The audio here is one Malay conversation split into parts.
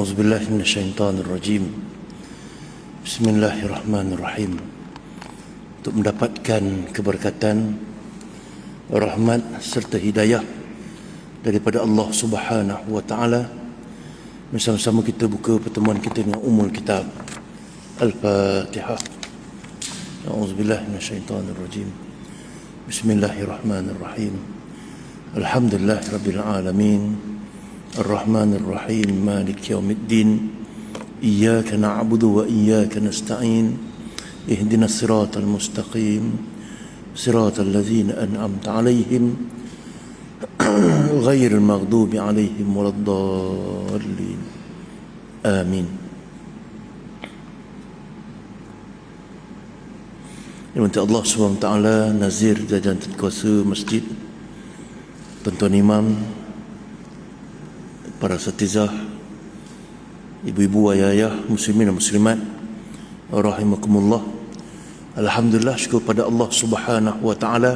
A'udzubillahi minasyaitonirrajim. Bismillahirrahmanirrahim. Untuk mendapatkan keberkatan, rahmat serta hidayah daripada Allah Subhanahu wa taala, bersama-sama kita buka pertemuan kita dengan Ummul Kitab. Al-Fatihah. A'udzubillahi minasyaitonirrajim. Bismillahirrahmanirrahim. Alhamdulillahirabbil alamin. الرحمن الرحيم مالك يوم الدين إياك نعبد وإياك نستعين اهدنا الصراط المستقيم صراط الذين أنعمت عليهم غير المغضوب عليهم ولا الضالين آمين. Minta Allah SWT Nazir Jajan Kuasa Masjid, Tuan-tuan Imam, para satizah, ibu-ibu, ayah-ayah, muslimin dan muslimat rahimakumullah. Alhamdulillah, syukur pada Allah Subhanahu wa taala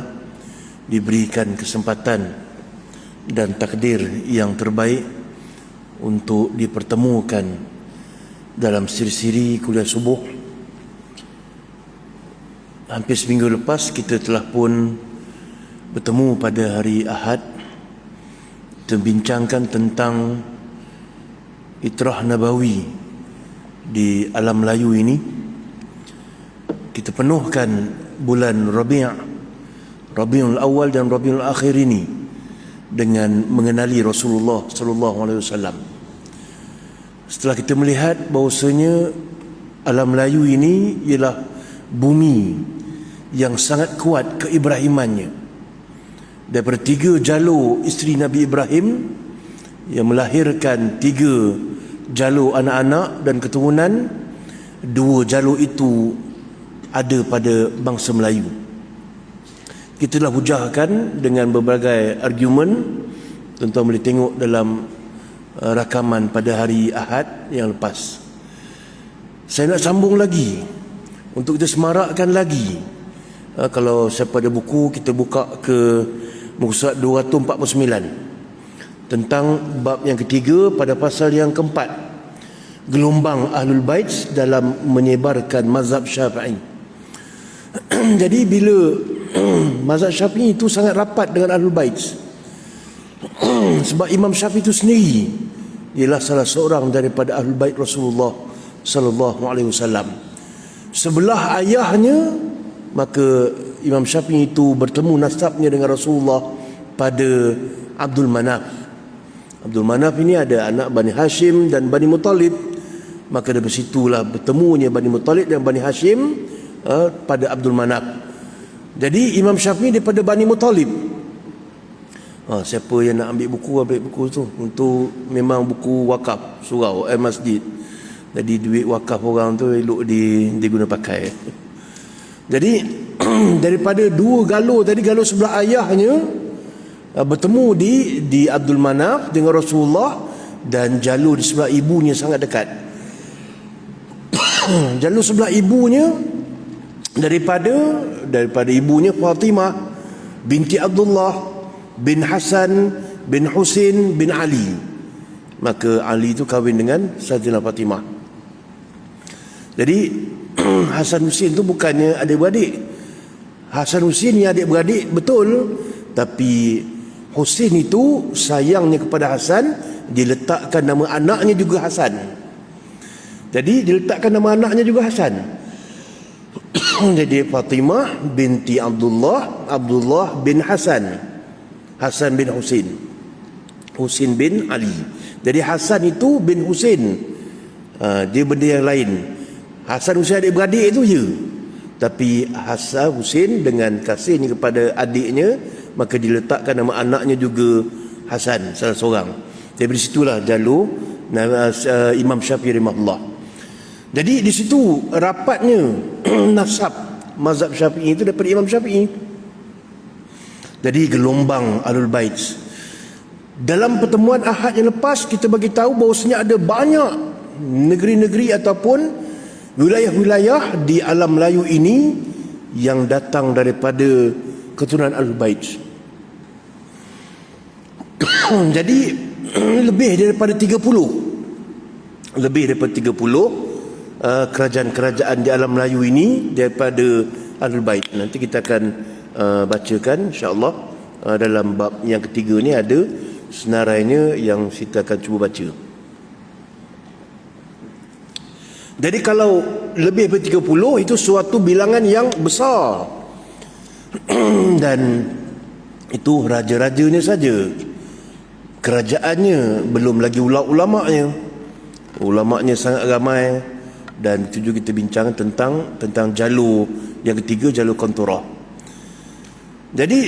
diberikan kesempatan dan takdir yang terbaik untuk dipertemukan dalam siri-siri kuliah subuh. Hampir seminggu lepas kita telah pun bertemu pada hari Ahad, terbincangkan tentang itrah nabawi di alam Melayu ini. Kita penuhkan bulan Rabiul Awal dan Rabiul Akhir ini dengan mengenali Rasulullah sallallahu alaihi wasallam. Setelah kita melihat bahawasanya alam Melayu ini ialah bumi yang sangat kuat keibrahimannya. Daripada 3 jalur isteri Nabi Ibrahim yang melahirkan 3 jalur anak-anak dan keturunan, 2 jalur itu ada pada bangsa Melayu. Kita telah hujahkan dengan berbagai argumen. Tuan-tuan boleh tengok dalam rakaman pada hari Ahad yang lepas. Saya nak sambung lagi untuk kita semarakkan lagi. Kalau siapa ada buku, kita buka ke muka surat 249 tentang bab yang ketiga pada pasal yang keempat, gelombang Ahlul Bait dalam menyebarkan mazhab Syafi'i. Jadi bila mazhab Syafi'i itu sangat rapat dengan Ahlul Bait, sebab Imam Syafi'i itu sendiri ialah salah seorang daripada Ahlul Bait Rasulullah sallallahu alaihi wasallam. Sebelah ayahnya, maka Imam Syafi'i itu bertemu nasabnya dengan Rasulullah pada Abdul Manaf. Abdul Manaf ini ada anak Bani Hashim dan Bani Muttalib. Maka dari situlah bertemunya Bani Muttalib dan Bani Hashim pada Abdul Manaf. Jadi Imam Syafi'i daripada Bani Muttalib. Siapa yang nak ambil buku tu. Untuk memang buku wakaf surau masjid. Jadi duit wakaf orang tu elok diguna pakai. Jadi daripada 2 galur tadi, galur sebelah ayahnya bertemu di Abdul Manaf dengan Rasulullah, dan jalur di sebelah ibunya sangat dekat. Jalur sebelah ibunya daripada ibunya Fatimah binti Abdullah bin Hasan bin Husin bin Ali. Maka Ali itu kahwin dengan Sayyidatina Fatimah. Jadi Hasan Husin itu bukannya adik-beradik. Hasan Husin ni adik-beradik betul, tapi Husin itu sayangnya kepada Hasan, diletakkan nama anaknya juga Hasan. Jadi diletakkan nama anaknya juga Hasan. Jadi Fatimah binti Abdullah bin Hasan, Hasan bin Husin, Husin bin Ali. Jadi Hasan itu bin Husin, dia benda yang lain. Hasan Husin adik-beradik itu je, tapi Hasan Husin dengan kasihnya kepada adiknya, maka diletakkan nama anaknya juga Hasan, salah seorang. Dari situlah jalur Imam Syafi'i rahimahullah. Jadi di situ rapatnya nasab mazhab Syafi'i itu daripada Imam Syafi'i. Jadi gelombang Ahlul Bait. Dalam pertemuan Ahad yang lepas, kita bagi tahu bahawasanya ada banyak negeri-negeri ataupun wilayah-wilayah di alam Melayu ini yang datang daripada keturunan Ahlul Bait. Jadi lebih daripada 30 lebih daripada 30 kerajaan-kerajaan di alam Melayu ini daripada Ahlul Bait. Nanti kita akan bacakan insya-Allah dalam bab yang ketiga ni ada senarainya yang kita akan cuba baca. Jadi kalau lebih daripada 30 itu suatu bilangan yang besar. Dan itu raja-rajanya saja. Kerajaannya, belum lagi ulama'nya. Ulama'nya sangat ramai. Dan itu juga kita bincang tentang jalur yang ketiga, jalur konturah. Jadi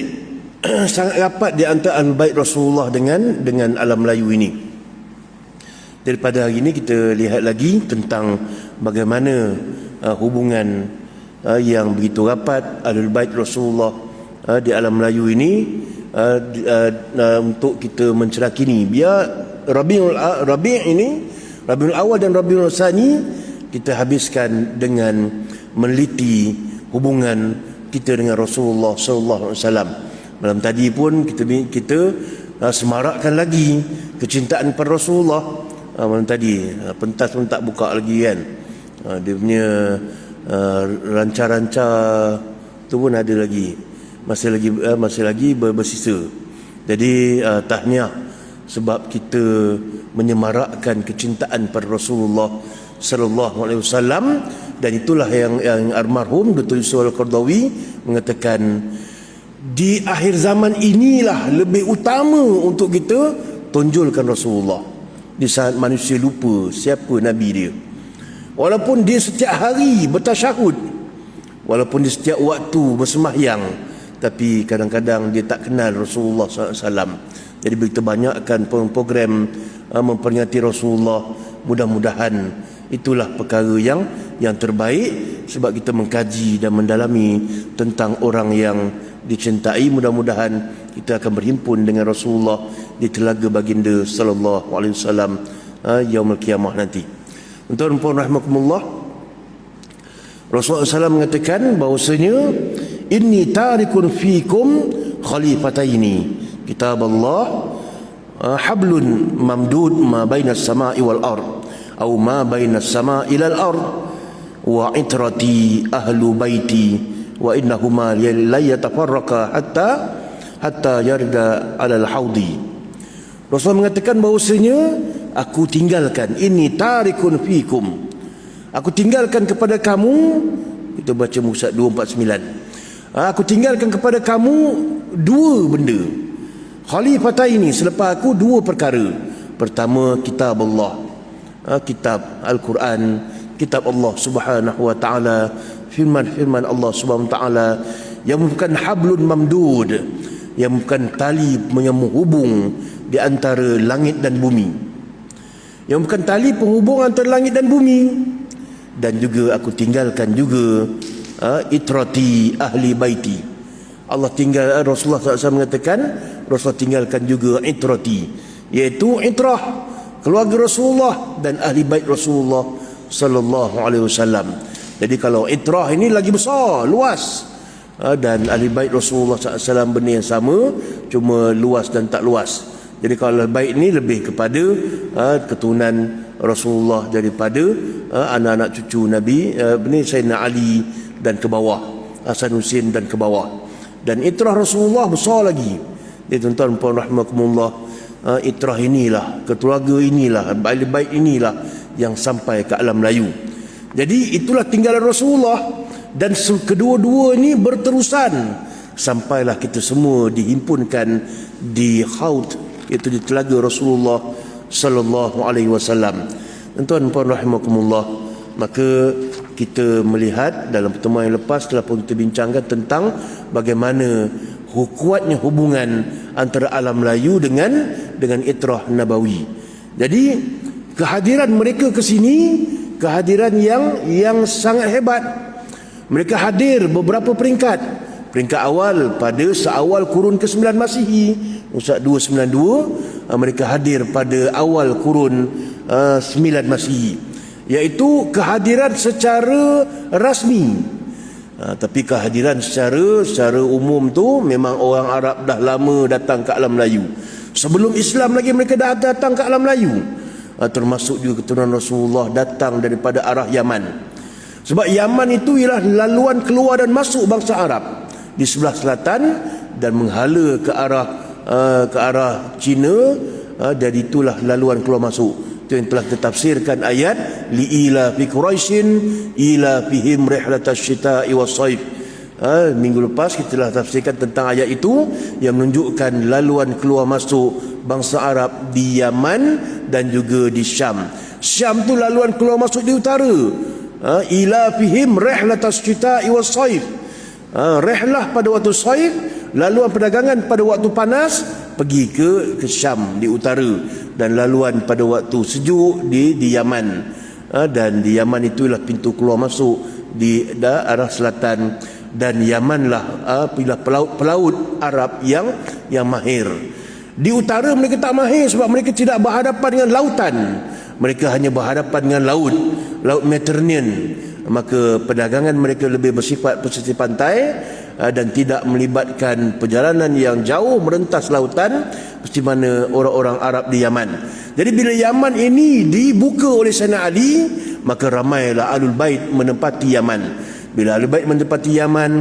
sangat rapat di antara Ahlul Bait Rasulullah dengan alam Melayu ini. Daripada hari ini kita lihat lagi tentang bagaimana hubungan yang begitu rapat Ahlul Bait Rasulullah di alam Melayu ini untuk kita mencerakini. Biar Rabiul Awal dan Rabiul Tsani kita habiskan dengan meneliti hubungan kita dengan Rasulullah sallallahu alaihi wasallam. Malam tadi pun kita semarakkan lagi kecintaan pada Rasulullah. Malam tadi pentas pun tak buka lagi kan. Dia punya ranca-ranca tu pun ada lagi, masih lagi bersisa. Jadi tahniah sebab kita menyemarakkan kecintaan pada Rasulullah sallallahu alaihi wasallam. Dan itulah yang almarhum Dr. Yusuf Al-Qaradawi mengatakan, di akhir zaman inilah lebih utama untuk kita tonjolkan Rasulullah di saat manusia lupa siapa Nabi dia. Walaupun dia setiap hari bertasyahud, walaupun dia setiap waktu bersembahyang, tapi kadang-kadang dia tak kenal Rasulullah SAW. Jadi kita banyakkan program memperingati Rasulullah. Mudah-mudahan itulah perkara yang terbaik, sebab kita mengkaji dan mendalami tentang orang yang dicintai. Mudah-mudahan kita akan berhimpun dengan Rasulullah di telaga baginda sallallahu alaihi wasallam yaumul qiyamah nanti. Tuan-tuan rahimakumullah, Rasulullah SAW mengatakan bahawasanya, inni tarikun fikum khalifataini, kitab Allah hablun mamdud ma bainas sama'i wal ard atau ma bainas sama'i ilal ard, wa itrati ahlu baiti wa innahuma la yatafarraqa hatta yarda alal haudi. Rasulullah mengatakan bahawasanya, aku tinggalkan, ini tarikun fikum, aku tinggalkan kepada kamu, kita baca Musa 249, aku tinggalkan kepada kamu dua benda, khalifata ini, selepas aku dua perkara. Pertama, kitab Allah, kitab Al-Quran, kitab Allah subhanahu wa ta'ala, firman-firman Allah subhanahu wa ta'ala yang bukan hablun mamdud, yang bukan tali yang menghubung di antara langit dan bumi, yang bukan tali penghubung antara langit dan bumi. Dan juga aku tinggalkan juga itrati ahli baiti. Allah tinggal, Rasulullah SAW mengatakan, Rasulullah tinggalkan juga itrati, iaitu itrah keluarga Rasulullah dan ahli bait Rasulullah sallallahu alaihi wasallam. Jadi kalau itrah ini lagi besar, luas, dan ahli bait Rasulullah SAW benda yang sama, cuma luas dan tak luas. Jadi kalau bait ini lebih kepada keturunan Rasulullah daripada anak-anak cucu Nabi, Sayyidina Ali dan ke bawah, Hasan Husin dan ke bawah. Dan itrah Rasulullah besar lagi. Jadi tuan-tuan puan rahimakumullah, itrah inilah, keluarga inilah, ahli bait inilah yang sampai ke alam Melayu. Jadi itulah tinggalan Rasulullah, dan kedua-dua ini berterusan sampailah kita semua dihimpunkan di Haud, iaitu di telaga Rasulullah sallallahu alaihi wasallam. Tuan-tuan puan rahimakumullah, maka kita melihat dalam pertemuan yang lepas telah pun kita bincangkan tentang bagaimana kuatnya hubungan antara alam Melayu dengan itrah Nabawi. Jadi kehadiran mereka ke sini, kehadiran yang sangat hebat. Mereka hadir beberapa peringkat. Peringkat awal pada seawal kurun ke-9 Masihi, Ustaz 292, mereka hadir pada awal kurun 9 Masihi, iaitu kehadiran secara rasmi. Tapi kehadiran secara umum tu memang orang Arab dah lama datang ke alam Melayu. Sebelum Islam lagi mereka dah datang ke alam Melayu. termasuk juga keturunan Rasulullah datang daripada arah Yaman. Sebab Yaman itu ialah laluan keluar dan masuk bangsa Arab di sebelah selatan dan menghala ke arah Cina, dan itulah laluan keluar masuk. Itu yang telah ditafsirkan ayat liila fi Quraisyin ila fihim rihlatash syita'i was-saif. Minggu lepas kita telah tafsirkan tentang ayat itu yang menunjukkan laluan keluar masuk bangsa Arab di Yaman dan juga di Syam. Syam tu laluan keluar masuk di utara. Ila fihim rihlatash syita'i was-saif. Rihlah pada waktu saif, laluan perdagangan pada waktu panas pergi ke Syam di utara, dan laluan pada waktu sejuk di Yaman. Dan di Yaman itulah pintu keluar masuk di arah selatan, dan Yamanlah pelaut Arab yang mahir. Di utara mereka tak mahir sebab mereka tidak berhadapan dengan lautan, mereka hanya berhadapan dengan laut Mediterranean. Maka perdagangan mereka lebih bersifat pesisir pantai dan tidak melibatkan perjalanan yang jauh merentas lautan seperti mana orang-orang Arab di Yaman. Jadi bila Yaman ini dibuka oleh Sayyidina Ali, maka ramailah Ahlul Bait menempati Yaman. Bila Ahlul Bait menempati Yaman,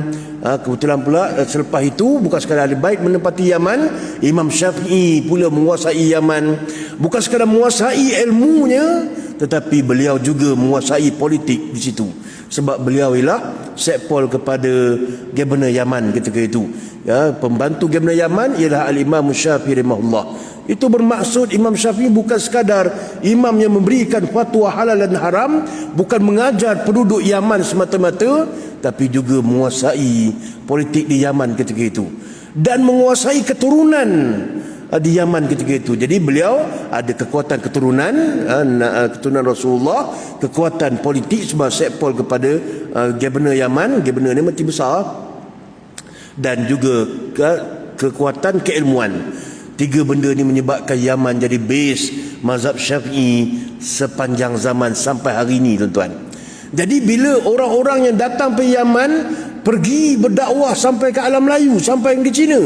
kebetulan pula selepas itu bukan sekadar Ahlul Bait menempati Yaman, Imam Syafi'i pula menguasai Yaman. Bukan sekadar menguasai ilmunya, tetapi beliau juga menguasai politik di situ. Sebab beliau ialah sekpol kepada Gubernur Yaman ketika itu. Pembantu Gubernur Yaman ialah Al-Imam Syafi'i rahimahullah. Itu bermaksud Imam Syafi'i bukan sekadar imam yang memberikan fatwa halal dan haram, bukan mengajar penduduk Yaman semata-mata, tapi juga menguasai politik di Yaman ketika itu dan menguasai keturunan di Yaman ketika itu. Jadi beliau ada kekuatan keturunan Rasulullah, kekuatan politik sebab sekpol kepada Gubernur Yaman. Gubernur ni mesti besar, dan juga kekuatan keilmuan. Tiga benda ni menyebabkan Yaman jadi base mazhab Syafi'i sepanjang zaman sampai hari ini, tuan-tuan. Jadi bila orang-orang yang datang ke Yaman pergi berdakwah sampai ke alam Melayu, sampai ke China,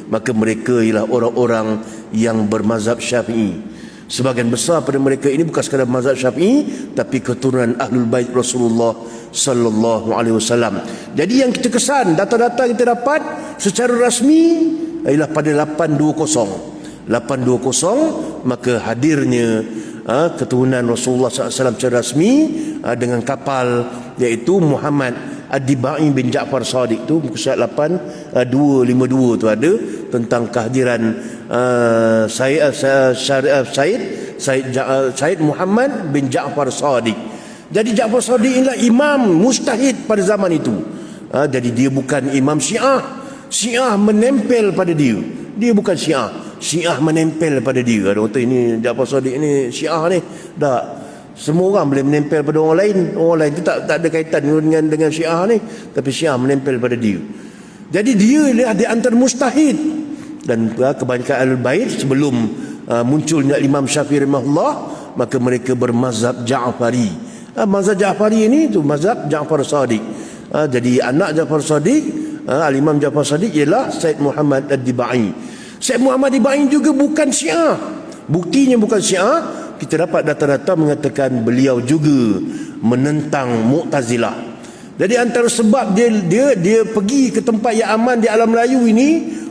maka mereka ialah orang-orang yang bermazhab Syafi'i. Sebahagian besar pada mereka ini bukan sekadar mazhab Syafi'i, tapi keturunan Ahlul Bait Rasulullah sallallahu alaihi wasallam. Jadi yang kita kesan, data-data kita dapat secara rasmi ialah pada 820, maka hadirnya keturunan Rasulullah SAW secara rasmi dengan kapal, iaitu Muhammad Ad-Dibai bin Ja'far Shadiq. Tu muka surat 252 tu ada tentang kehadiran Said Muhammad bin Ja'far Shadiq. Jadi Ja'far Shadiq inilah imam mujtahid pada zaman itu. Jadi dia bukan imam Syiah. Syiah menempel pada dia. Dia bukan Syiah. Syiah menempel pada dia. Ada kata ini Ja'far Shadiq ni Syiah ni. Tak. Semua orang boleh menempel pada orang lain. Orang lain tu tak ada kaitan dengan Syiah ni, tapi Syiah menempel pada dia. Jadi dia adalah di antara mujtahid. Dan kebanyakan Ahlul Bait sebelum munculnya Imam Syafi'i rahimahullah, maka mereka bermazhab Ja'fari. Mazhab Ja'fari ini tu mazhab Ja'far Shadiq. Jadi anak Ja'far Shadiq, Al-Imam Ja'far Shadiq ialah Said Muhammad Ad-Dibai. Said Muhammad Ad-Dibai juga bukan Syiah. Buktinya bukan Syiah, kita dapat data-data mengatakan beliau juga menentang Mu'tazilah. Jadi antara sebab dia pergi ke tempat yang aman di alam Melayu ini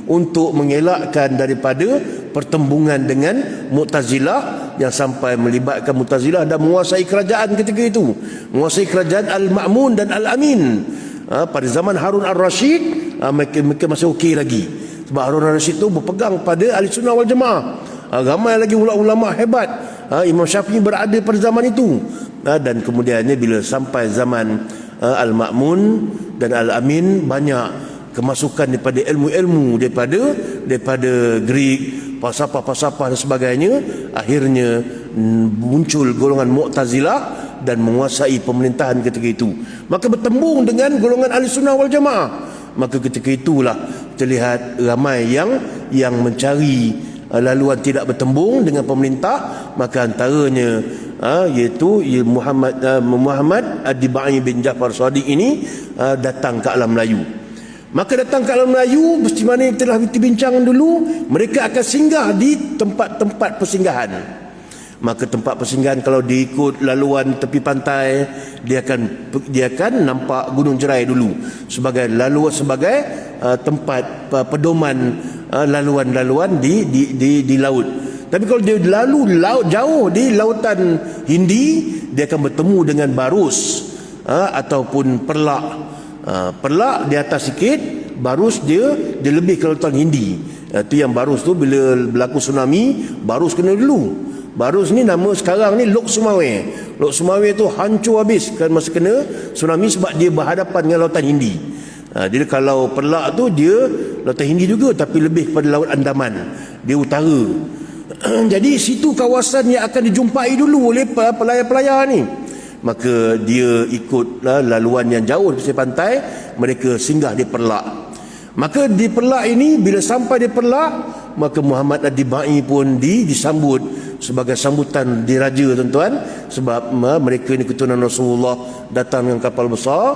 untuk mengelakkan daripada pertembungan dengan Mu'tazilah yang sampai melibatkan Mu'tazilah dan menguasai kerajaan ketika itu, menguasai kerajaan Al-Ma'mun dan Al-Amin. Pada zaman Harun Ar-Rasyid, mereka masih okey lagi, sebab Harun Ar-Rasyid itu berpegang pada Ahli Sunnah wal Jamaah. Ramai lagi ulama-ulama hebat. Imam Syafi'i berada pada zaman itu. Dan kemudiannya bila sampai zaman Al-Ma'mun dan Al-Amin, banyak kemasukan daripada ilmu-ilmu daripada Greek, falsafah-falsafah dan sebagainya. Akhirnya muncul golongan Mu'tazilah dan menguasai pemerintahan ketika itu. Maka bertembung dengan golongan Ahli Sunnah wal Jamaah. Maka ketika itulah terlihat ramai yang mencari laluan tidak bertembung dengan pemerintah. Maka antaranya iaitu Muhammad Ad-Dibai bin Ja'far Shadiq ini datang ke alam Melayu. Maka datang ke alam Melayu, seperti mana yang telah kita bincang dulu, mereka akan singgah di tempat-tempat persinggahan. maka tempat persinggahan kalau dia ikut laluan tepi pantai, dia akan nampak Gunung Jerai dulu sebagai tempat pedoman laluan-laluan di laut. Tapi kalau dia lalu laut jauh di lautan Hindi, dia akan bertemu dengan Barus ataupun Perlak. Perlak di atas sikit, Barus dia lebih ke lautan Hindi. Itu yang Barus tu bila berlaku tsunami, Barus kena dulu. Barus ni nama sekarang ni Lok Sumawe. Lok Sumawe tu hancur habis kan masa kena tsunami sebab dia berhadapan dengan lautan Hindi. Jadi kalau Perlak tu dia lautan Hindi juga tapi lebih kepada laut Andaman, dia utara. Jadi situ kawasan yang akan dijumpai dulu oleh pelayar-pelayar ni. Maka dia ikut laluan yang jauh di pesisir pantai, mereka singgah di Perlak. Maka di Perlak ini, bila sampai di Perlak, maka Muhammad Ad-Dibai pun disambut sebagai sambutan diraja, tuan-tuan, sebab mereka ini keturunan Rasulullah, datang dengan kapal besar,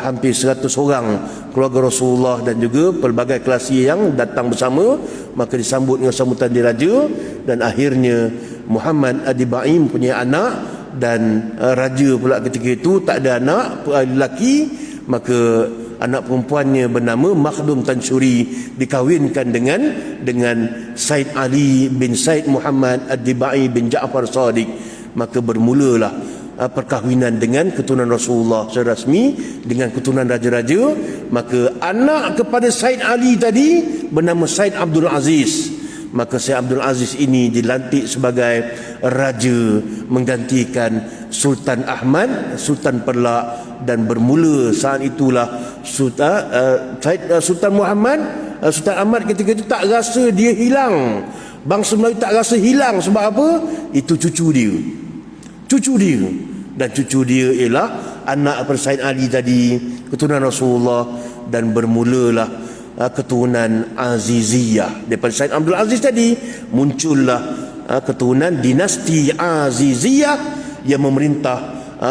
hampir 100 orang keluarga Rasulullah dan juga pelbagai kelasi yang datang bersama, maka disambut dengan sambutan diraja. Dan akhirnya Muhammad Ad-Dibai mempunyai anak, dan raja pula ketika itu tak ada anak lelaki, maka anak perempuannya bernama Makhdum Tansyuri dikahwinkan dengan Said Ali bin Said Muhammad Ad-Dibai bin Ja'far Sadiq. Maka bermulalah perkahwinan dengan keturunan Rasulullah secara rasmi dengan keturunan raja-raja. Maka anak kepada Said Ali tadi bernama Said Abdul Aziz. Maka Said Abdul Aziz ini dilantik sebagai raja menggantikan Sultan Ahmad, Sultan Perlak. Dan bermula saat itulah Sultan Muhammad, Sultan Ahmad ketika itu tak rasa dia hilang. Bangsa Melayu tak rasa hilang. Sebab apa? Itu cucu dia. Dan cucu dia ialah anak daripada Said Ali tadi, keturunan Rasulullah. Dan bermulalah keturunan Aziziyah. Daripada Said Abdul Aziz tadi muncullah keturunan dinasti Aziziyah yang memerintah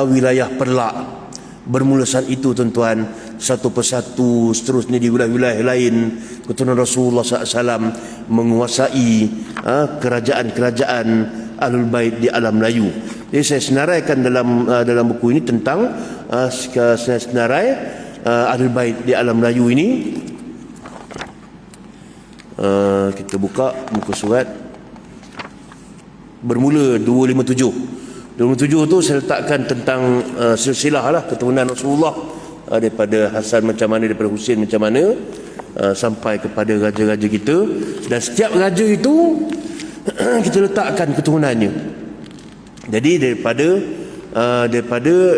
wilayah Perlak. Bermula saat itu, tuan-tuan, satu persatu seterusnya di wilayah-wilayah lain keturunan Rasulullah SAW menguasai kerajaan-kerajaan Ahlul Bait di alam Melayu. Jadi saya senaraikan dalam buku ini tentang senarai Ahlul Bait di alam Melayu ini. Kita buka muka surat. Bermula 257 tu saya letakkan tentang silsilah lah keturunan Rasulullah, daripada Hasan macam mana, daripada Husain macam mana, sampai kepada raja-raja kita. Dan setiap raja itu kita letakkan keturunannya. Jadi daripada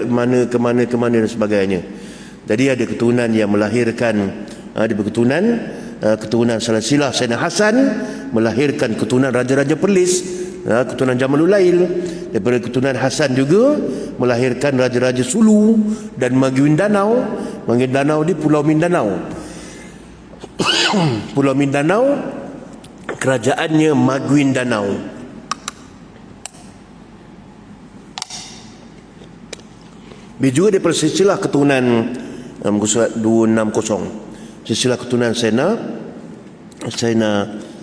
mana ke mana dan sebagainya. Jadi ada keturunan yang melahirkan keturunan silsilah Sayyidina Hasan melahirkan keturunan raja-raja Perlis, keturunan Jamalul Lail. Daripada keturunan Hasan juga melahirkan raja-raja Sulu dan Magi Mindanao. Magi Mindanao di Pulau Mindanao. Pulau Mindanao kerajaannya Magi Mindanao. Dia juga daripada silsilah keturunan muka surat 260. Silsilah keturunan Sayyidina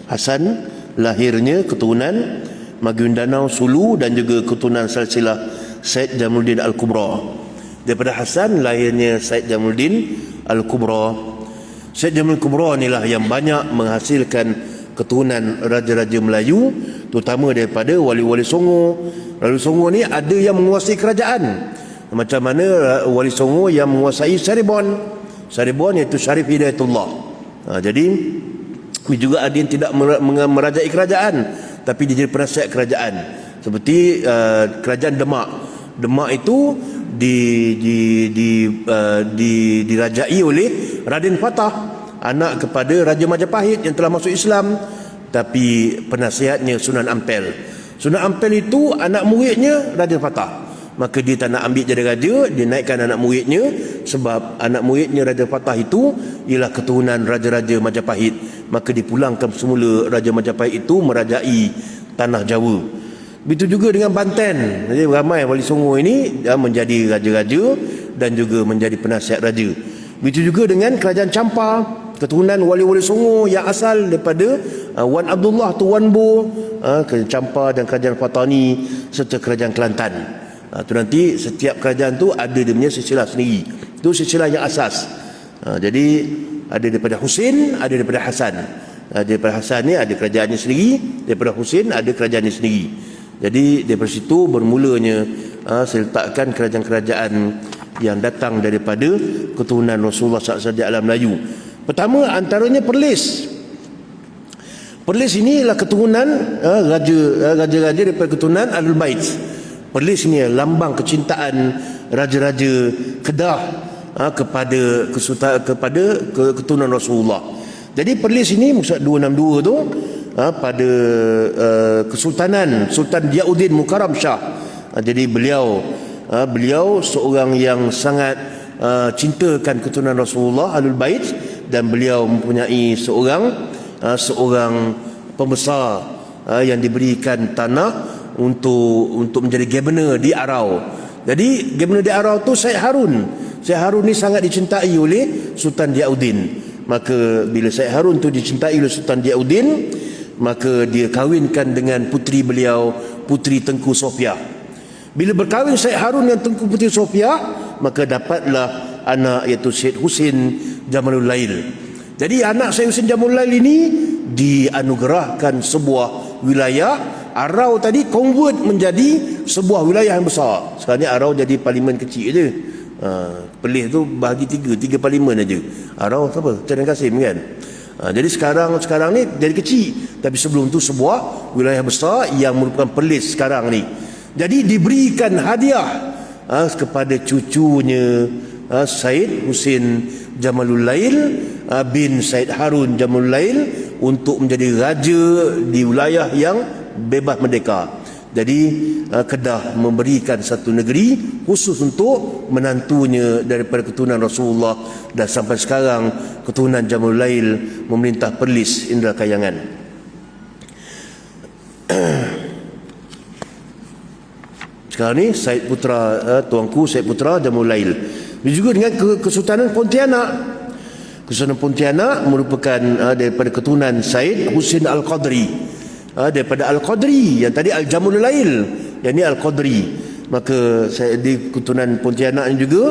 Hasan, lahirnya keturunan Magi Mindanao, Sulu dan juga keturunan silsilah Said Jamaluddin Al-Kubra. Daripada Hasan lahirnya Said Jamaluddin Al-Kubra. Said Jamaluddin Al-Kubra inilah yang banyak menghasilkan keturunan raja-raja Melayu, terutama daripada wali-wali Songo. Wali Songo ni ada yang menguasai kerajaan, macam mana wali Songo yang menguasai Saribon iaitu Syarif Hidayatullah. Jadi juga ada yang tidak merajai kerajaan, tapi dia jadi penasihat kerajaan. Seperti kerajaan Demak itu dirajai oleh Raden Fatah, anak kepada Raja Majapahit yang telah masuk Islam, tapi penasihatnya Sunan Ampel. Sunan Ampel itu anak muridnya Raden Fatah. Maka dia tak nak ambil jadi raja, dia naikkan anak muridnya, sebab anak muridnya Raja Fatah itu ialah keturunan raja-raja Majapahit. Maka dipulangkan semula Raja Majapahit itu merajai tanah Jawa. Begitu juga dengan Banten. Jadi ramai wali Songo ini menjadi raja-raja dan juga menjadi penasihat raja. Begitu juga dengan kerajaan Champa. keturunan wali-wali Songo yang asal daripada Wan Abdullah tu Wan Bo, Kerajaan Champa dan Kerajaan Patani serta Kerajaan Kelantan. Tu nanti setiap kerajaan tu ada dia punya silsilah sendiri. Itu silsilah yang asas. Jadi ada daripada Husin, ada daripada Hasan. Daripada Hasan ni ada kerajaannya sendiri, daripada Husin ada kerajaannya sendiri. Jadi daripada situ bermulanya saya letakkan kerajaan-kerajaan yang datang daripada keturunan Rasulullah SAW di alam Melayu. Pertama antaranya Perlis. Perlis ini ialah keturunan raja-raja daripada keturunan Ahlul Bait. Perlis ini lambang kecintaan raja-raja Kedah kepada keturunan Rasulullah. Jadi Perlis ini Musab 262 tu pada Kesultanan Sultan Diauddin Mukarram Shah. Jadi beliau seorang yang sangat cintakan keturunan Rasulullah Ahlul Bait, dan beliau mempunyai seorang pembesar yang diberikan tanah untuk menjadi governor di Arau. Jadi governor di Arau tu Syed Harun. Syed Harun ni sangat dicintai oleh Sultan Diauddin. Maka bila Syed Harun tu dicintai oleh Sultan Diauddin, maka dia kahwinkan dengan puteri beliau, Puteri Tengku Sofia. Bila berkahwin Syed Harun dengan Tengku Puteri Sofia, maka dapatlah anak iaitu Syed Husin Jamalul Lail. Jadi anak Syed Husin Jamalul Lail ini dianugerahkan sebuah wilayah. Arau tadi convert menjadi sebuah wilayah yang besar. Sekarang ni Arau jadi parlimen kecil je. Perlis tu bahagi tiga parlimen aja. Arau apa? Cadang Kasim kan. Jadi sekarang ni jadi kecil, tapi sebelum tu sebuah wilayah besar yang merupakan Perlis sekarang ni. Jadi diberikan hadiah kepada cucunya Syed Husin Jamalul Lail bin Syed Harun Jamalul Lail untuk menjadi raja di wilayah yang bebas merdeka. Jadi Kedah memberikan satu negeri khusus untuk menantunya daripada keturunan Rasulullah, dan sampai sekarang keturunan Jamalul Lail memerintah Perlis Indra Kayangan. Sekarang ni Syed Putra, tuanku Syed Putra Jamalul Lail. Juga dengan Kesultanan Pontianak. Kesultanan Pontianak merupakan daripada keturunan Syed Husin Al-Qadri. Daripada Al-Qadri, yang tadi Al-Jamalul Lail, yang ni Al-Qadri. Maka saya di keturunan Pontianak ini juga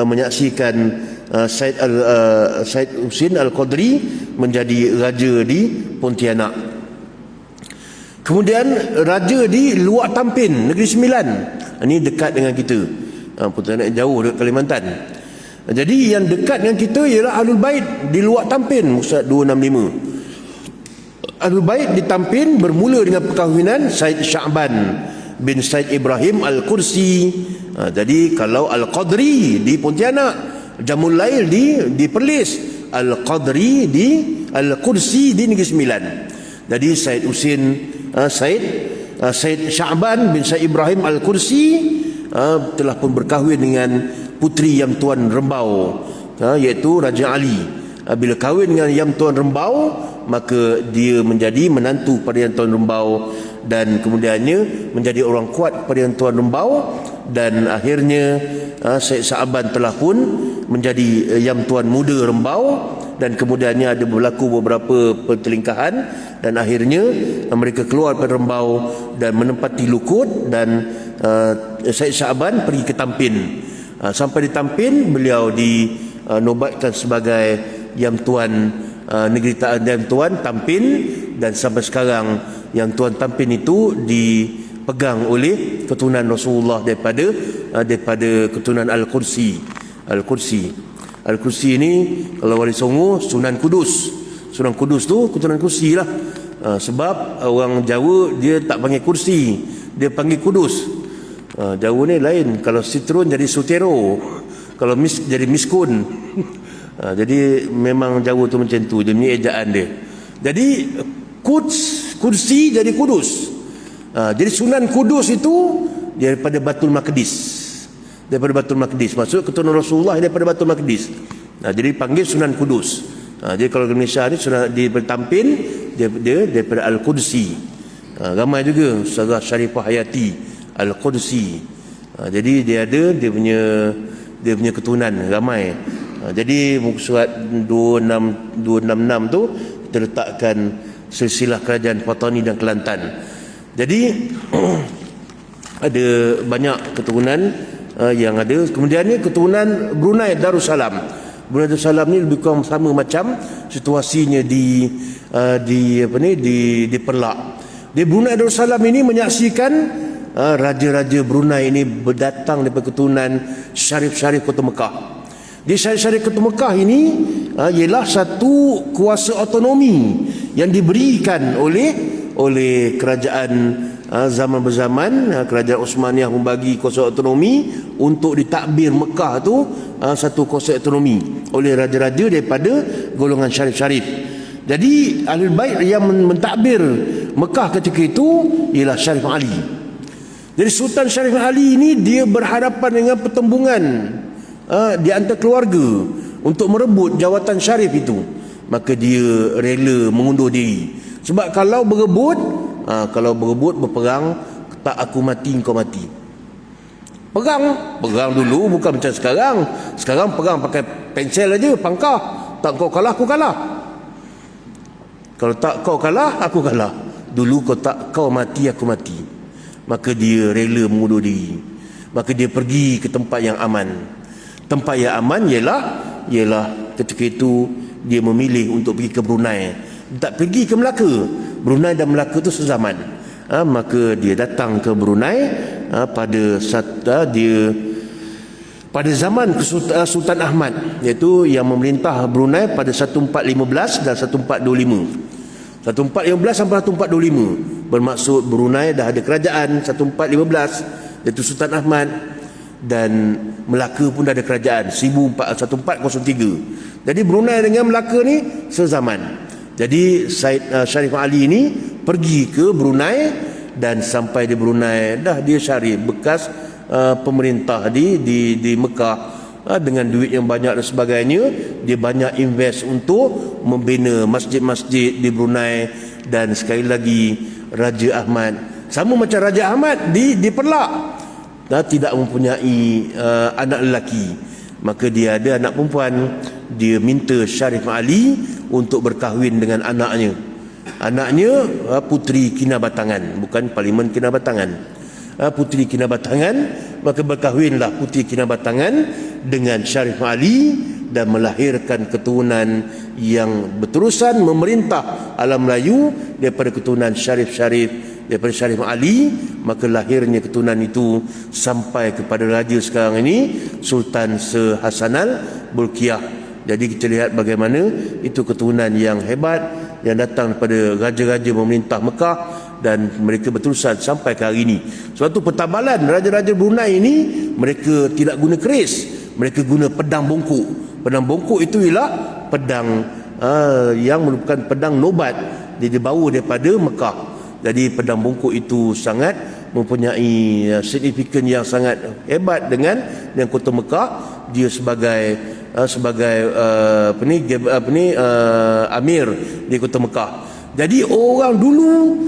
menyaksikan Syed Husin Al-Qadri menjadi raja di Pontianak. Kemudian raja di Luak Tampin, Negeri Sembilan. Ini dekat dengan kita. Pontianak jauh dekat Kalimantan. Jadi yang dekat dengan kita ialah Ahlul Bait di Luak Tampin, Musab 265. Ahlul Bait di Tampin bermula dengan perkahwinan Syed Sya'ban bin Syed Ibrahim Al-Kursi. Jadi kalau Al-Qadri di Pontianak, Jamalul Lail di Perlis, Al-Qadri di Al-Kursi di Negeri Sembilan. Jadi Syed Husin Syed Sya'ban bin Syed Ibrahim Al-Kursi telah pun berkahwin dengan puteri Yam Tuan Rembau, iaitu Raja Ali. Bila kahwin dengan Yam Tuan Rembau, maka dia menjadi menantu pada Yam Tuan Rembau, dan kemudiannya menjadi orang kuat pada Yam Tuan Rembau, dan akhirnya Syed Sya'ban telah pun menjadi Yam Tuan Muda Rembau, dan kemudiannya ada berlaku beberapa pertelingkahan, dan akhirnya mereka keluar dari Rembau dan menempati Lukut, dan Syed Sya'ban pergi ke Tampin. Sampai di Tampin beliau dinobatkan sebagai Yam Tuan negeri Yam Tuan Tampin, dan sampai sekarang Yam Tuan Tampin itu dipegang oleh keturunan Rasulullah daripada keturunan Al-Kursi. Al-Kursi ini kalau wali Songo Sunan Kudus. Sunan Kudus tu keturunan Kursi lah. Sebab orang Jawa dia tak panggil kursi, dia panggil Kudus. Jawa ni lain. Kalau Citroen jadi Sutero, kalau jadi Miskun. Jadi memang Jawa tu macam tu, dia punya ejaan dia. Jadi kursi jadi Kudus. Jadi Sunan Kudus itu daripada Batul Maqdis. Maksud keturunan Rasulullah daripada Batul Maqdis. Jadi panggil Sunan Kudus. Jadi kalau di Malaysia ni di Tampin dia daripada Al-Qudsi. Ramai juga Ustazah Sharifah Hayati Al-Qudsi. Jadi dia punya keturunan ramai. Jadi muka surat 266 tu kita letakkan silsilah kerajaan Fatani dan Kelantan. Jadi ada banyak keturunan yang ada. Kemudian ni keturunan Brunei Darussalam. Brunei Darussalam ni lebih kurang sama macam situasinya di Perlak. Di Brunei Darussalam ini menyaksikan raja-raja Brunei ini berdatang daripada keturunan syarif-syarif Kota Mekah. Di syarif-syarif Kota Mekah ini ialah satu kuasa otonomi yang diberikan oleh kerajaan zaman berzaman. Kerajaan Osmaniyah membagi kuasa otonomi untuk ditakbir Mekah tu satu kuasa otonomi oleh raja-raja daripada golongan syarif-syarif. Jadi Ahlul Bait yang mentadbir Mekah ketika itu ialah Syarif Ali. Jadi Sultan Syarif Ali ini dia berhadapan dengan pertembungan di antara keluarga untuk merebut jawatan syarif itu. Maka dia rela mengundur diri. Sebab kalau berebut berperang, tak aku mati kau mati. Perang dulu bukan macam sekarang. Sekarang perang pakai pensel aja, pangkah. Tak kau kalah, aku kalah. Kalau tak kau kalah, aku kalah. Dulu kau mati, aku mati. Maka dia rela mengundur diri. Maka dia pergi ke tempat yang aman. Tempat yang aman ialah ketika itu dia memilih untuk pergi ke Brunei. Tak pergi ke Melaka. Brunei dan Melaka itu sezaman. Maka dia datang ke Brunei pada zaman Sultan Ahmad, iaitu yang memerintah Brunei pada 1415 dan 1425. 1415 sampai 1425 bermaksud Brunei dah ada kerajaan 1415 iaitu Sultan Ahmad, dan Melaka pun dah ada kerajaan 1403. Jadi Brunei dengan Melaka ni sezaman. Jadi Syarif Ali ini pergi ke Brunei, dan sampai di Brunei dah dia syarif bekas pemerintah di Mekah dengan duit yang banyak dan sebagainya. Dia banyak invest untuk membina masjid-masjid di Brunei. Dan sekali lagi Raja Ahmad sama macam Raja Ahmad di Perlak, tidak mempunyai anak lelaki. Maka dia ada anak perempuan. Dia minta Syarif Ali untuk berkahwin dengan anaknya. Anaknya Puteri Kinabatangan, bukan Parlimen Kinabatangan, Puteri Kinabatangan. Maka berkahwinlah Puteri Kinabatangan dengan Syarif Ali dan melahirkan keturunan yang berterusan memerintah alam Melayu daripada keturunan syarif-syarif daripada Syarif Ali. Maka lahirnya keturunan itu sampai kepada raja sekarang ini, Sultan Sehasanal Bolkiah. Jadi kita lihat bagaimana itu keturunan yang hebat yang datang daripada raja-raja memerintah Mekah, dan mereka berterusan sampai ke hari ini. Sebab tu pertabalan raja-raja Brunei ini, mereka tidak guna keris, mereka guna pedang bongkok. Pedang bongkok itu ialah pedang yang merupakan pedang nobat, dia dibawa daripada Mekah. Jadi pedang bongkok itu sangat mempunyai signifikan yang sangat hebat dengan kota Mekah. Dia sebagai amir di kota Mekah. Jadi orang dulu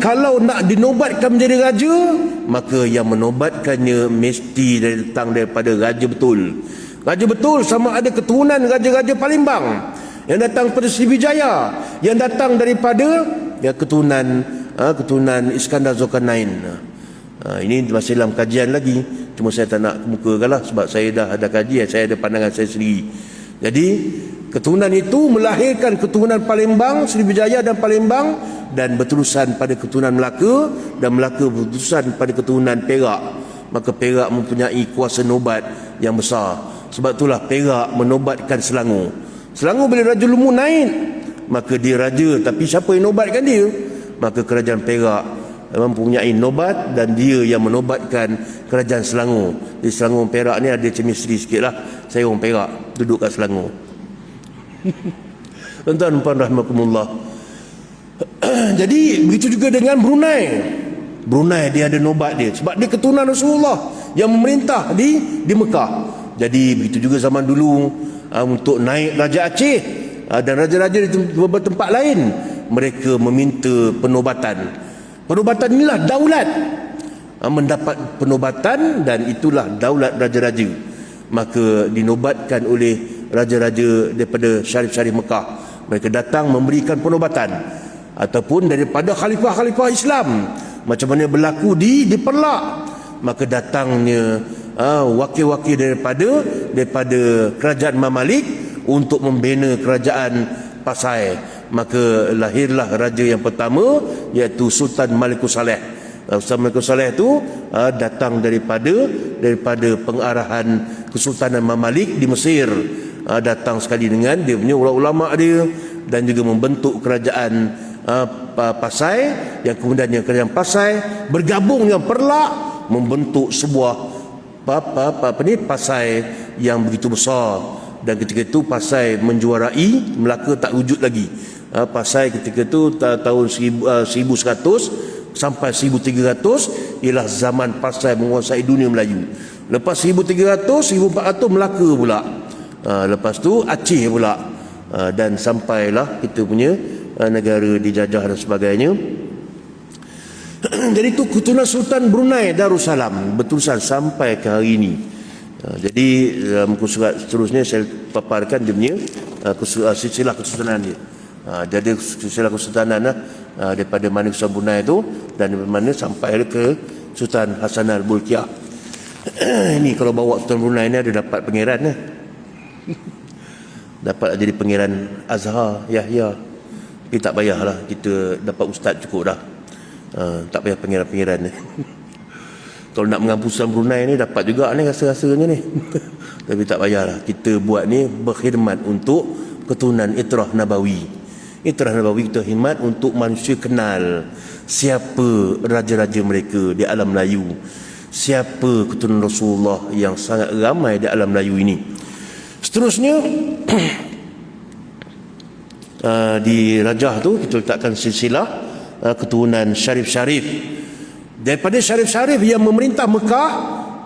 kalau nak dinobatkan menjadi raja, maka yang menobatkannya mesti datang daripada raja betul. Raja betul sama ada keturunan raja-raja Palembang yang datang daripada Sriwijaya, yang datang daripada keturunan Iskandar Zulkarnain. Ini masih dalam kajian lagi, cuma saya tak nak kemukakanlah sebab saya dah ada kajian, saya ada pandangan saya sendiri. Jadi keturunan itu melahirkan keturunan Palembang, Sriwijaya dan Palembang, dan berterusan pada keturunan Melaka, dan Melaka berterusan pada keturunan Perak. Maka Perak mempunyai kuasa nobat yang besar. Sebab itulah Perak menobatkan Selangor. Selangor bila Raja Lumu naik, maka dia raja, tapi siapa yang nobatkan dia? Maka kerajaan Perak mempunyai nobat, dan dia yang menobatkan kerajaan Selangor. Di Selangor Perak ni ada chemistry sikit lah. Saya orang Perak, duduk kat Selangor. Tuan-tuan dan puan rahmatullah. Jadi begitu juga dengan Brunei. Brunei dia ada nobat dia, sebab dia keturunan Rasulullah yang memerintah di Mekah. Jadi begitu juga zaman dulu untuk naik Raja Aceh dan raja-raja di beberapa tempat lain, mereka meminta penobatan. Penobatan inilah daulat, mendapat penobatan, dan itulah daulat raja-raja. maka dinobatkan oleh raja-raja daripada Syarif-Syarif Mekah. Mereka datang memberikan penobatan. Ataupun daripada khalifah-khalifah Islam, macam mana berlaku di Perlak, maka datangnya wakil-wakil daripada kerajaan Mamalik untuk membina kerajaan Pasai. Maka lahirlah raja yang pertama, iaitu Sultan Malikus Saleh. Sultan Malikus Saleh itu datang daripada pengarahan Kesultanan Mamalik di Mesir. Datang sekali dengan dia punya ulama dia, dan juga membentuk kerajaan Pasai, yang kemudiannya kerajaan Pasai bergabung dengan Perlak membentuk sebuah Pasai yang begitu besar. Dan ketika itu Pasai menjuarai, Melaka tak wujud lagi. Pasai ketika itu tahun 1100 sampai 1300 ialah zaman Pasai menguasai dunia Melayu. Lepas 1300, 1400 Melaka pula. Lepas tu Aceh pula. Dan sampailah kita punya negara dijajah dan sebagainya. Jadi itu keturunan Sultan Brunei Darussalam berterusan sampai ke hari ini. Jadi muka surat seterusnya saya paparkan dia punya silsilah kesultanan dia. Jadi silsilah kesultanan daripada mana Sultan Brunei itu, dan daripada mana sampai ke Sultan Hasanal Bolkiah. Ini kalau bawa Sultan Brunei ni ada dapat pangeran dapat jadi pangeran Azhar Yahya. Tapi tak payahlah, kita dapat ustaz cukup dah. Tak payah pangeran-pangeran ni. Kalau nak mengampu Sultan Brunei ni dapat juga ni rasa-rasanya ni. Tapi tak payahlah, kita buat ni berkhidmat untuk keturunan Itrah Nabawi. Itrah Nabawi kita khidmat untuk manusia kenal siapa raja-raja mereka di alam Melayu, siapa keturunan Rasulullah yang sangat ramai di alam Melayu ini. Seterusnya di Rajah tu kita letakkan silsilah keturunan Syarif-Syarif. Daripada Syarif-Syarif yang memerintah Mekah,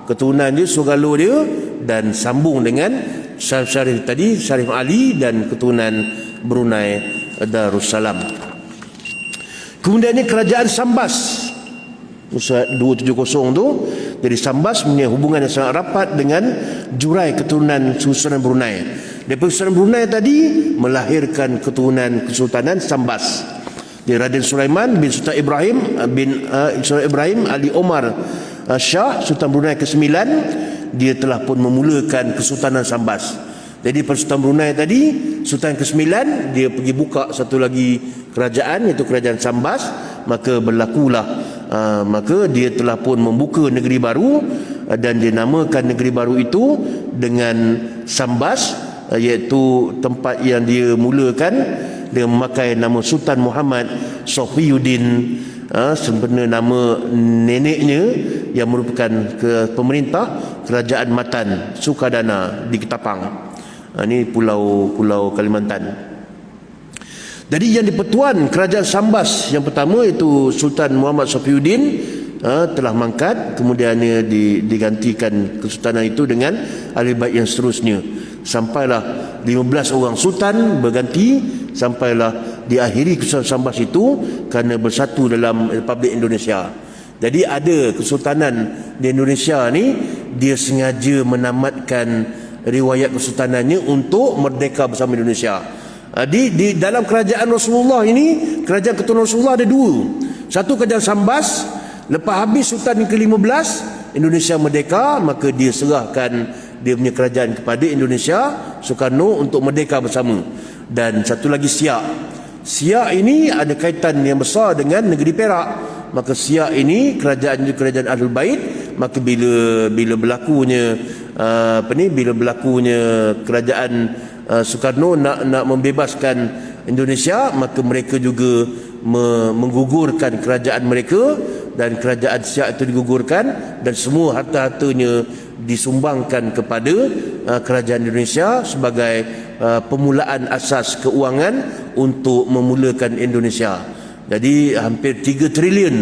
keturunan dia, Sogalo dia, dan sambung dengan Syarif-Syarif tadi, Syarif Ali dan keturunan Brunei Darussalam. Kemudiannya kerajaan Sambas, Musa 270 tu. Jadi Sambas punya hubungan yang sangat rapat dengan jurai keturunan Kesultanan Brunei. Daripada Kesultanan Brunei tadi melahirkan keturunan Kesultanan Sambas. Jadi Raden Sulaiman bin Sultan Ibrahim Ali Omar Shah, Sultan Brunei ke-9, dia telah pun memulakan Kesultanan Sambas. Jadi pada Sultan Brunei tadi, Sultan ke-9, dia pergi buka satu lagi kerajaan, iaitu kerajaan Sambas. Maka berlakulah maka dia telah pun membuka negeri baru, dan dia namakan negeri baru itu dengan Sambas, iaitu tempat yang dia mulakan. Dia memakai nama Sultan Muhammad Sofiyuddin, sebenarnya nama neneknya yang merupakan pemerintah kerajaan Matan Sukadana di Ketapang. Ini pulau Kalimantan. Jadi yang dipertuan kerajaan Sambas yang pertama itu Sultan Muhammad Sofiyuddin telah mangkat, kemudian digantikan kesultanan itu dengan ahli bait yang seterusnya. Sampailah 15 orang sultan berganti, sampailah diakhiri kesultanan Sambas itu kerana bersatu dalam Republik Indonesia. Jadi ada kesultanan di Indonesia ni, dia sengaja menamatkan riwayat kesultanannya untuk merdeka bersama Indonesia. Di dalam kerajaan Rasulullah ini, kerajaan keturunan Rasulullah ada dua. Satu kerajaan Sambas, lepas habis Sultan ke-15 Indonesia merdeka, maka dia serahkan dia punya kerajaan kepada Indonesia, Soekarno, untuk merdeka bersama. Dan satu lagi Siak. Siak ini ada kaitan yang besar dengan negeri Perak. Maka Siak ini kerajaan Ahlul Bait. Maka bila berlakunya kerajaan Soekarno nak membebaskan Indonesia, maka mereka juga menggugurkan kerajaan mereka, dan kerajaan Siak itu digugurkan, dan semua harta-hartanya disumbangkan kepada kerajaan Indonesia sebagai permulaan asas keuangan untuk memulakan Indonesia. Jadi hampir 3 trilion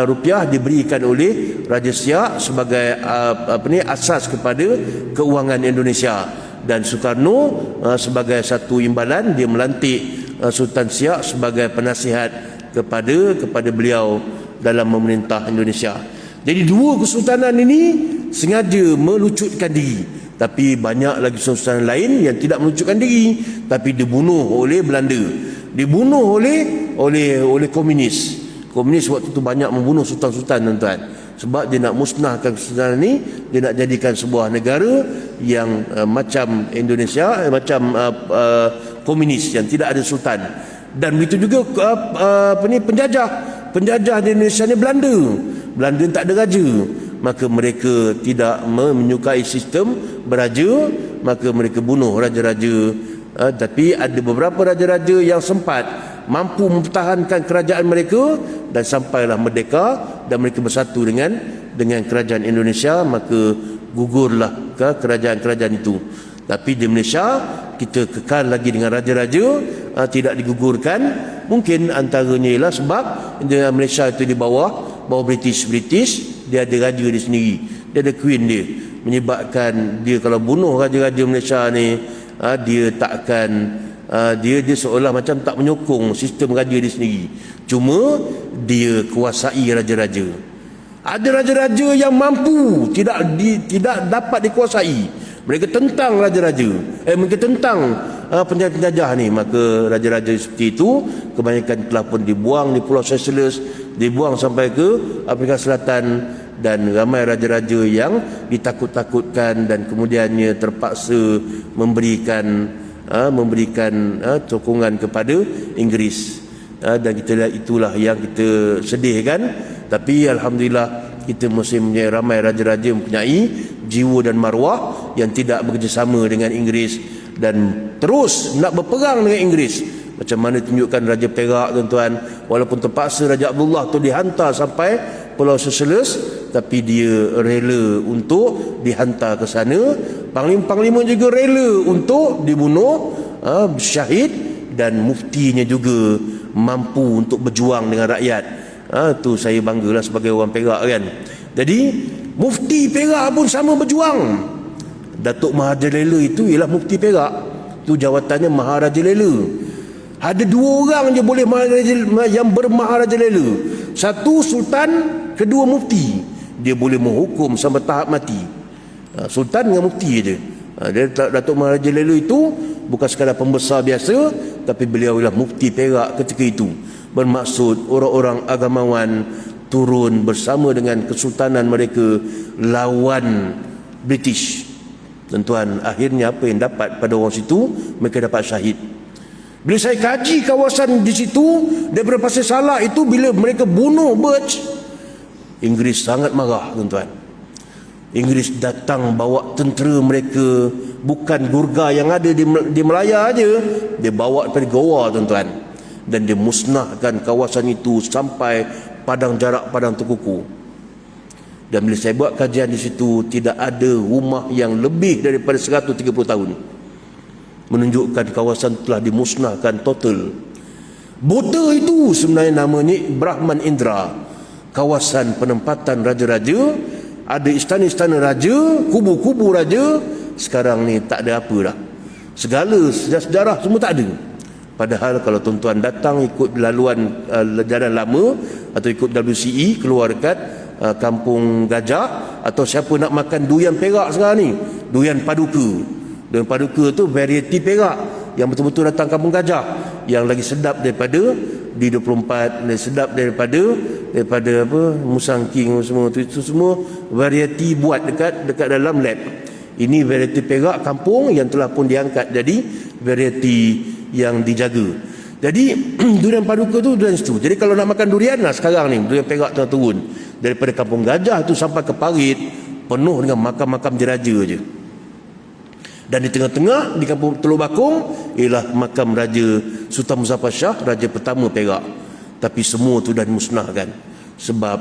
rupiah diberikan oleh Raja Siak sebagai asas kepada keuangan Indonesia. Dan Soekarno sebagai satu imbalan, dia melantik Sultan Siak sebagai penasihat kepada beliau dalam memerintah Indonesia. Jadi dua kesultanan ini sengaja melucutkan diri, Tapi banyak lagi sultan lain yang tidak menunjukkan diri, tapi dibunuh oleh Belanda, dibunuh oleh komunis. Komunis waktu itu banyak membunuh sultan-sultan, tuan-tuan, sebab dia nak musnahkan kesultanan ni. Dia nak jadikan sebuah negara yang macam Indonesia, macam komunis yang tidak ada sultan. Dan begitu juga penjajah di Indonesia ni Belanda tak ada raja, maka mereka tidak menyukai sistem beraja, maka mereka bunuh raja-raja. Tapi ada beberapa raja-raja yang sempat mampu mempertahankan kerajaan mereka dan sampailah merdeka dan mereka bersatu dengan kerajaan Indonesia, maka gugurlah ke kerajaan-kerajaan itu. Tapi di Malaysia kita kekal lagi dengan raja-raja, tidak digugurkan. Mungkin antaranya ialah sebab Malaysia itu di bawah British, dia ada raja dia sendiri, dia ada queen dia, menyebabkan dia kalau bunuh raja-raja Malaysia ni, dia takkan dia seolah macam tak menyokong sistem raja dia sendiri, cuma dia kuasai raja-raja. Ada raja-raja yang mampu tidak dapat dikuasai, mereka tentang raja-raja, mereka tentang penjajah ni, maka raja-raja seperti itu kebanyakan telah pun dibuang di Pulau Seychelles, dibuang sampai ke Afrika Selatan, dan ramai raja-raja yang ditakut-takutkan dan kemudiannya terpaksa memberikan sokongan kepada Inggeris. Dan kita lihat itulah yang kita sedihkan. Tapi alhamdulillah kita masih mempunyai ramai raja-raja mempunyai jiwa dan maruah yang tidak bekerjasama dengan Inggeris dan terus nak berperang dengan Inggeris. Macam mana tunjukkan Raja Perak, tuan-tuan, walaupun terpaksa Raja Abdullah tu dihantar sampai Pulau Seychelles, tapi dia rela untuk dihantar ke sana. Panglima juga rela untuk dibunuh, syahid, dan muftinya juga mampu untuk berjuang dengan rakyat. Tu saya banggalah sebagai orang Perak kan. Jadi mufti Perak pun sama berjuang. Datuk Maharaja Lela itu ialah mufti Perak. Tu jawatannya Maharaja Lela. Ada 2 orang je boleh yang bermaharaja Lela. Satu sultan, kedua mufti. Dia boleh menghukum sampai tahap mati. Sultan dengan mufti je. Datuk Maharaja Lela itu bukan sekadar pembesar biasa, tapi beliau ialah mufti Perak ketika itu. Bermaksud orang-orang agamawan turun bersama dengan kesultanan mereka lawan British. Tuan-tuan, akhirnya apa yang dapat pada orang situ? Mereka dapat syahid. Bila saya kaji kawasan di situ, daripada Pasir Salak itu, bila mereka bunuh Birch, Inggeris sangat marah, tuan-tuan. Inggeris datang bawa tentera mereka, bukan Gurkha yang ada di Melaya aja, dia bawa daripada Goa, tuan-tuan, dan dia musnahkan kawasan itu sampai padang jarak, padang Tekuku. Dan bila saya buat kajian di situ, tidak ada rumah yang lebih daripada 130 tahun, menunjukkan kawasan telah dimusnahkan total. Bota itu sebenarnya namanya Brahman Indra, kawasan penempatan raja-raja. Ada istana-istana raja, kubu-kubu raja. Sekarang ni tak ada apa dah. Segala sejarah semua tak ada. Padahal kalau tuan-tuan datang ikut laluan jalan lama atau ikut WCE keluar dekat Kampung Gajah, atau siapa nak makan durian Perak sekarang ni, durian Paduka. Durian Paduka tu variety Perak yang betul-betul datang Kampung Gajah, yang lagi sedap daripada di 24, lagi sedap daripada apa Musang King semua tu, itu semua variety buat dekat dalam lab. Ini variety Perak kampung yang telah pun diangkat jadi variety yang dijaga. Jadi durian Paduka tu durian situ. Jadi kalau nak makan durian lah sekarang ni, durian Perak tengah turun daripada Kampung Gajah tu sampai ke Parit, penuh dengan makam-makam diraja je. Dan di tengah-tengah di Kampung Teluk Bakung ialah makam Raja Sultan Muzaffar Shah, raja pertama Perak. Tapi semua tu dah dimusnahkan sebab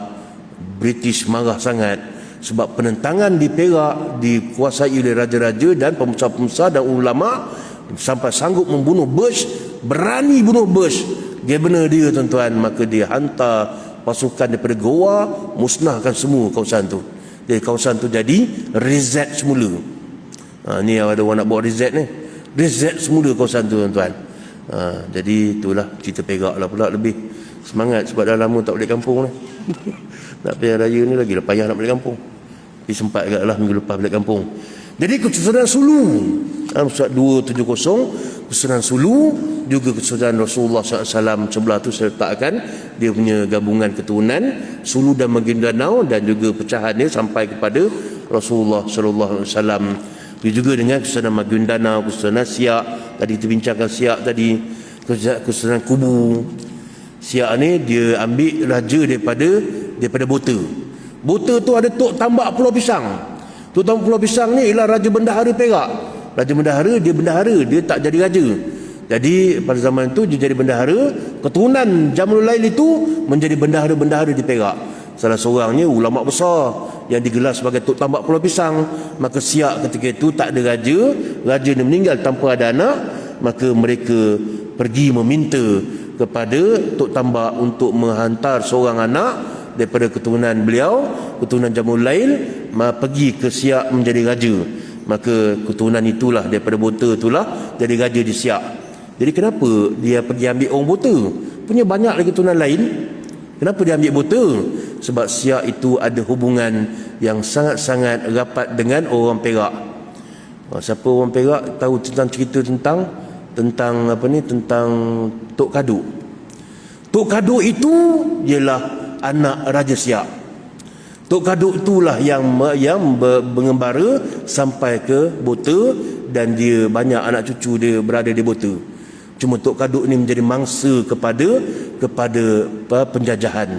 British marah sangat, sebab penentangan di Perak dikuasai oleh raja-raja dan pembesar-pembesar dan ulama, sampai sanggup membunuh Birch, berani bunuh Birch, governor dia, tuan-tuan. Maka dia hantar pasukan daripada Goa, musnahkan semua kawasan tu. Jadi kawasan tu jadi reset semula. Ni ada orang nak bawa reset ni, reset semula kawasan tu, tuan-tuan. Jadi itulah cerita Perak lah pula. Lebih semangat sebab dah lama tak balik kampung ni. Nak payah raya ni lagi lah payah nak balik kampung. Tapi sempat agak lah minggu lepas balik kampung. Jadi keturunan Sulu dalam surat 270, keturunan Sulu juga keturunan Rasulullah SAW. Sebelah tu saya letakkan dia punya gabungan keturunan Sulu dan Maguindanao, dan juga pecahannya sampai kepada Rasulullah SAW. Dia juga dengan keturunan Maguindanao, keturunan Siak, tadi kita bincangkan Siak tadi, keturunan Kubu. Siak ni dia ambil raja daripada Bota. Bota tu ada Tok Tambak Pulau Pisang. Tok Tambak Pulau Pisang ni ialah Raja Bendahara Perak. Raja Bendahara, dia tak jadi raja. Jadi pada zaman itu dia jadi bendahara. Keturunan Jamrul Lail itu menjadi bendahara-bendahara di Perak. Salah seorangnya ulama besar yang digelar sebagai Tok Tambak Pulau Pisang. Maka Siak ketika itu tak ada raja. Raja ni meninggal tanpa ada anak. Maka mereka pergi meminta kepada Tok Tambak untuk menghantar seorang anak daripada keturunan beliau, keturunan Jamrul Lail, pergi ke Siak menjadi raja. Maka keturunan itulah daripada Bota itulah jadi raja di Siak. Jadi kenapa dia pergi ambil orang Bota? Punya banyak lagi keturunan lain. Kenapa dia ambil Bota? Sebab Siak itu ada hubungan yang sangat-sangat rapat dengan orang Perak. Siapa orang Perak tahu tentang cerita tentang Tok Kaduk. Tok Kaduk itu ialah anak Raja Siak. Tok Kaduk itulah yang mengembara sampai ke Bota, dan dia banyak anak cucu dia berada di Bota. Cuma Tok Kaduk ni menjadi mangsa kepada penjajahan.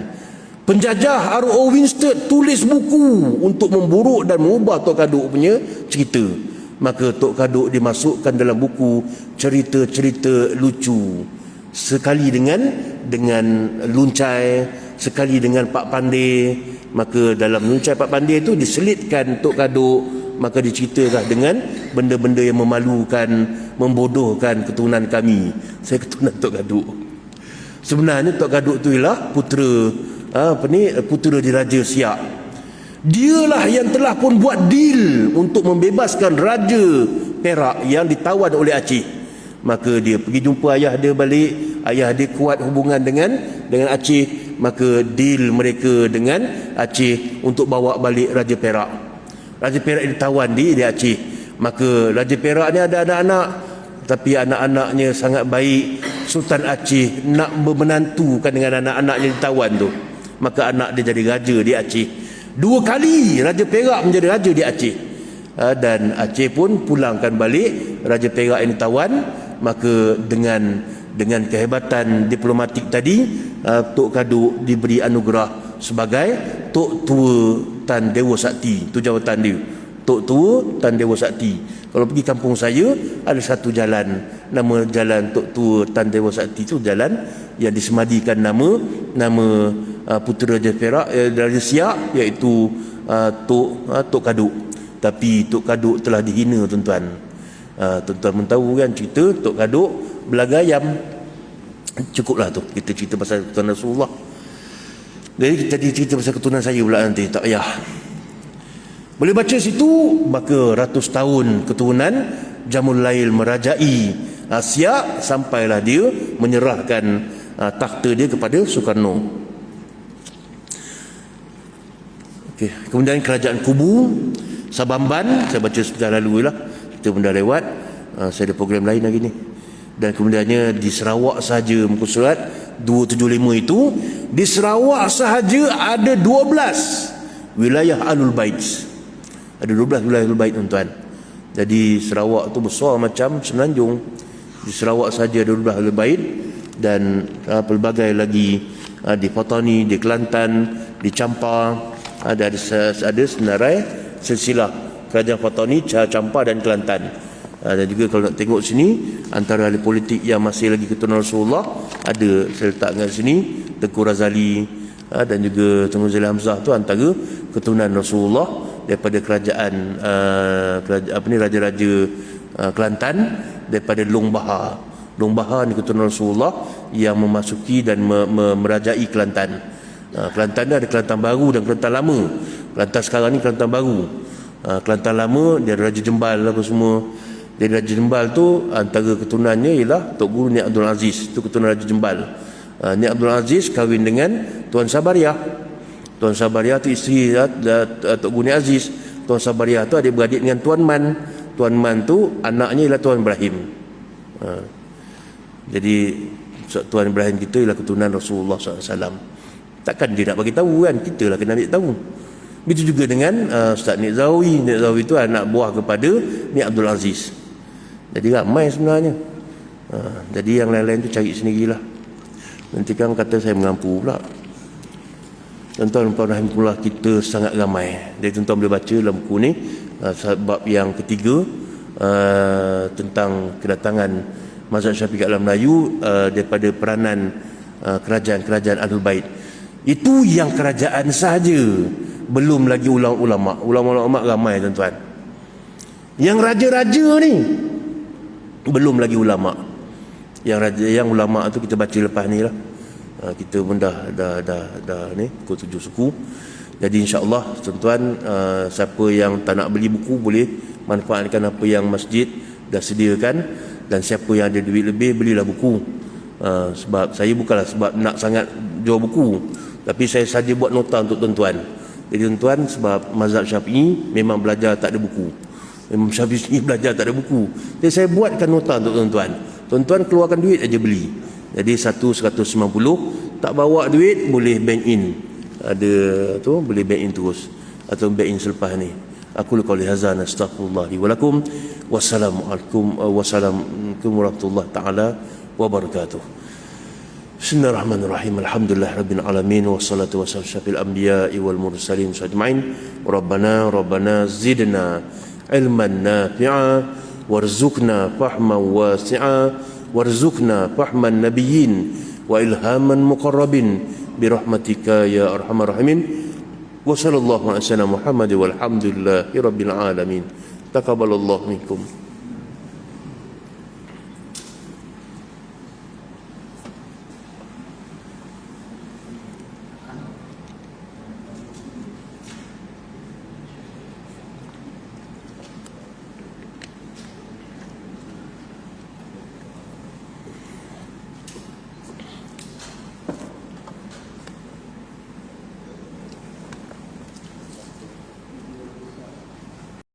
Penjajah R.O. Winstead tulis buku untuk memburuk dan mengubah Tok Kaduk punya cerita. Maka Tok Kaduk dimasukkan dalam buku cerita-cerita lucu. Sekali dengan Luncai, sekali dengan Pak Pandey. Maka dalam Luncai Pak Pandey itu diselitkan Tok Kaduk. Maka diceritakan dengan benda-benda yang memalukan, membodohkan keturunan kami. Saya keturunan Tok Kaduk. Sebenarnya Tok Kaduk tu ialah putera diraja Siak. Dialah yang telah pun buat deal untuk membebaskan Raja Perak yang ditawan oleh Aceh. Maka dia pergi jumpa ayah dia balik. Ayah dia kuat hubungan dengan Aceh. Maka deal mereka dengan Aceh untuk bawa balik Raja Perak. Raja Perak ditawan di Aceh. Maka Raja Perak ni ada anak-anak, tapi anak-anaknya sangat baik. Sultan Aceh nak bermenantukan dengan anak-anaknya ditawan tu. Maka anak dia jadi raja di Aceh. 2 kali Raja Perak menjadi raja di Aceh. Dan Aceh pun pulangkan balik Raja Perak yang ditawan. Maka dengan kehebatan diplomatik tadi, Tok Kaduk diberi anugerah sebagai Tok Tua Tan Dewa Sakti. Itu jawatan dia, Tok Tua Tan Dewa Sakti. Kalau pergi kampung saya, ada satu jalan, nama jalan Tok Tua Tan Dewa Sakti. Itu jalan yang disemadikan nama putera Raja Perak, Raja Siak, iaitu Tok Kaduk. Tapi Tok Kaduk telah dihina, tuan-tuan. Tuan-tuan tahu kan cerita Tok Kaduk belaga ayam. Cukuplah tu kita cerita pasal keturunan Rasulullah. Jadi kita cerita pasal keturunan saya pula nanti, tak payah. Boleh baca situ. Maka ratus tahun keturunan Jamrul Lail merajai Siak, sampailah dia menyerahkan takhta dia kepada Soekarno. Okey, kemudian kerajaan Kubu, Sabamban, saya baca sebentar lalu lah, kita pun dah lewat. Saya ada program lain lagi ni. Dan kemudiannya di Sarawak sahaja, muka surat 275 itu, di Sarawak sahaja ada 12 wilayah Ahlul Bait. Ada 12 wilayah Ahlul Bait, tuan-tuan. Jadi Sarawak tu besar macam Semenanjung. Di Sarawak sahaja ada 12 Ahlul Bait. Dan pelbagai lagi di Patani, di Kelantan, di Champa, ada senarai silsilah kerajaan Patani, Champa dan Kelantan. Dan juga kalau nak tengok sini, antara ahli politik yang masih lagi keturunan Rasulullah, ada saya letakkan sini Tengku Razali dan juga Tengku Razali Hamzah tu antara keturunan Rasulullah daripada kerajaan raja-raja Kelantan, daripada Long Bahar. Long Bahar ni keturunan Rasulullah yang memasuki dan merajai Kelantan. Kelantan ada Kelantan Baru dan Kelantan Lama. Kelantan sekarang ni Kelantan Baru. Kelantan Lama dia ada Raja Jembal apa semua. Jadi Raja Jembal tu antara keturunannya ialah Tok Guru Nik Abdul Aziz. Itu keturunan Raja Jembal. Nik Abdul Aziz kahwin dengan Tuan Sabariah. Tuan Sabariah tu isteri Tok Guru Nik Aziz. Tuan Sabariah tu adik-beradik dengan Tuan Man. Tuan Man tu anaknya ialah Tuan Ibrahim. Jadi Tuan Ibrahim kita ialah keturunan Rasulullah SAW. Takkan dia nak bagi tahu kan, kita lah kena ambil tahu. Begitu juga dengan Ustaz Nik Zawi. Nik Zawi tu anak buah kepada Nik Abdul Aziz. Jadi ramai sebenarnya. Jadi yang lain-lain tu cari sendirilah. Nanti kan kata saya mengampu pula. Tuan-tuan rahimahullah, kita sangat ramai. Jadi tuan-tuan boleh baca dalam buku ni bab yang ketiga tentang kedatangan mazhab Syafi'i dalam Melayu daripada peranan kerajaan-kerajaan Ahlul Bait. Itu yang kerajaan sahaja, belum lagi ulama-ulama. Ulama-ulama ramai tuan-tuan. Yang raja-raja ni belum lagi ulama. Yang ulama tu kita baca lepas ni lah. Kita pun dah ni pukul 7 suku. Jadi insya-Allah tuan-tuan, siapa yang tak nak beli buku boleh manfaatkan apa yang masjid dah sediakan, dan siapa yang ada duit lebih belilah buku. Sebab saya bukanlah sebab nak sangat jual buku, tapi saya saja buat nota untuk tuan-tuan. Jadi tuan-tuan, sebab mazhab Syafi'i memang belajar tak ada buku. Imam Syafi'i belajar tak ada buku. Jadi saya buatkan nota untuk tuan-tuan. Tuan-tuan keluarkan duit aja beli. Jadi 190, tak bawa duit boleh bank in. Ada tu boleh bank in terus atau bank in selepas ni. Aku qouli hadza, astaghfirullah li wa lakum. Wassalamualaikum warahmatullahi taala wabarakatuh. Bismillahirrahmanirrahim. Alhamdulillahirabbil alamin wassalatu wassalamu syafil anbiya'i wal mursalin ajma'in. Rabbana zidna ilman nafi'a warzuqna fahman wasi'a warzuqna fahman nabiyyin wa ilhaman muqarrabin birahmatika ya arhamar rahimin. Wa sallallahu alaihi wasallam Muhammad walhamdulillahi rabbil alamin. Taqabbalallahu minkum.